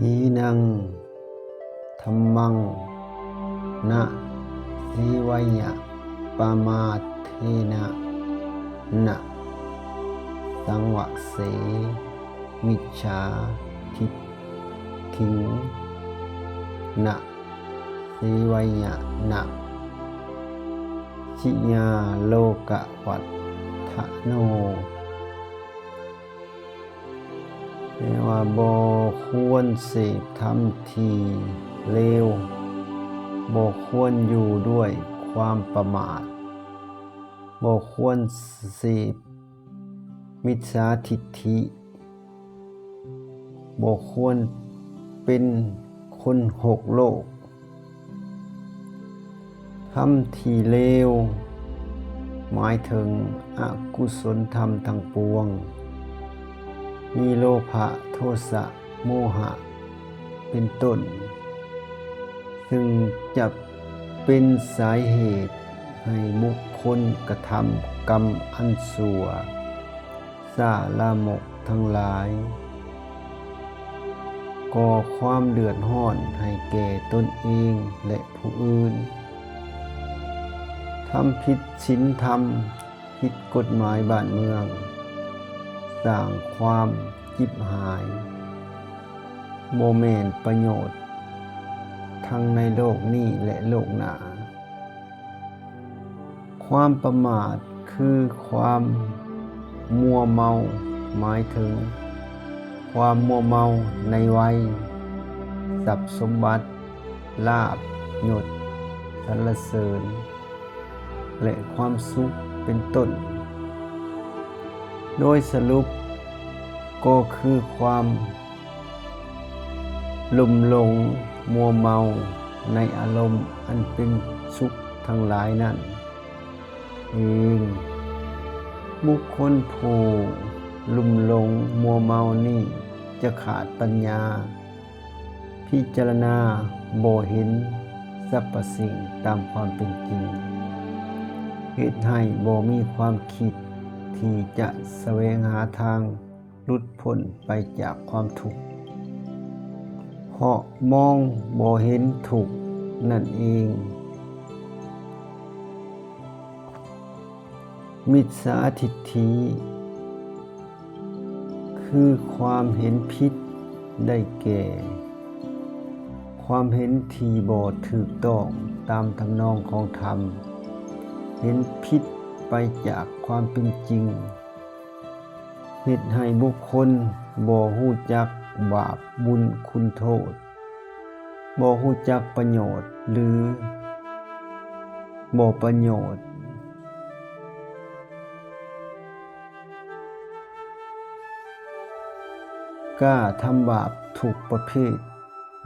หีนังธัมมังนะสีวายะปามาเทนะนะสังวะเสมิจฉาทิฏฐินะสีวายะนะชิยาโลกวัฏฐโนแปลว่าบ่ควรเสพธรรมที่เลวบ่ควรอยู่ด้วยความประมาทบ่ควรเสพมิจฉาทิฏฐิบ่ควรเป็นคนหกโลกธรรมที่เลวหมายถึงอกุศลธรรมทั้งปวงมีโลภะโทสะโมหะเป็นต้นซึ่งจะเป็นสาเหตุให้บุคคลกระทำกรรมอันชั่วสาลามกทั้งหลายก่อความเดือดร้อนให้แก่ตนเองและผู้อื่นทำผิดศีลธรรมผิดกฎหมายบ้านเมืองสร้างความจิบหายบ่แม่นประโยชน์ทั้งในโลกนี้และโลกหน้าความประมาทคือความมัวเมาหมายถึงความมัวเมาในวัยทรัพย์สมบัติลาภยศสรรเสริญและความสุขเป็นต้นโดยสรุปก็คือความลุ่มหลงมัวเมาในอารมณ์อันเป็นสุขทั้งหลายนั่นเองบุคคลผู้ลุ่มหลงมัวเมานี่จะขาดปัญญาพิจารณาบ่เห็นสรรพสิ่งตามความเป็นจริงเหตุให้บ่มีความคิดที่จะแสวงหาทางหลุดพ้นไปจากความทุกข์เพราะมองบ่เห็นทุกข์นั่นเองมิจฉาทิฏฐิคือความเห็นผิดได้แก่ความเห็นที่บ่ถูกต้องตามทำนองของธรรมเห็นผิดไปจากความเป็นจริงเฮ็ดให้บุคคลบ่รู้จักบาปบุญคุณโทษบ่รู้จักประโยชน์หรือบ่ประโยชน์กล้าทำบาปทุกประเภท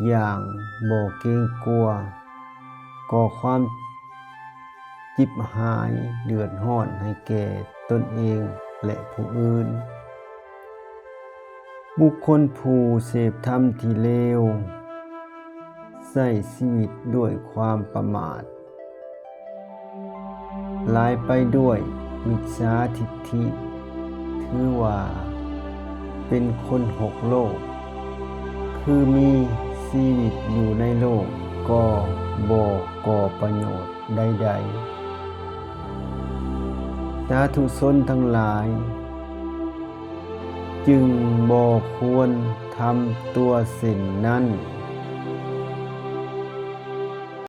อย่างบ่เกรงกลัวก่อความจิบหายเดือดร้อนให้แก่ตนเองและผู้อื่นบุคคลผู้เสพธรรมที่เลวใช้ชีวิตด้วยความประมาทหลายไปด้วยมิจฉาทิฏฐิถือว่าเป็นคนหกโลกคือมีชีวิตอยู่ในโลกก็บ่ก่อประโยชน์ใดๆสาธุชนทั้งหลายจึงบ่ควรทำตัวเช่นนั้น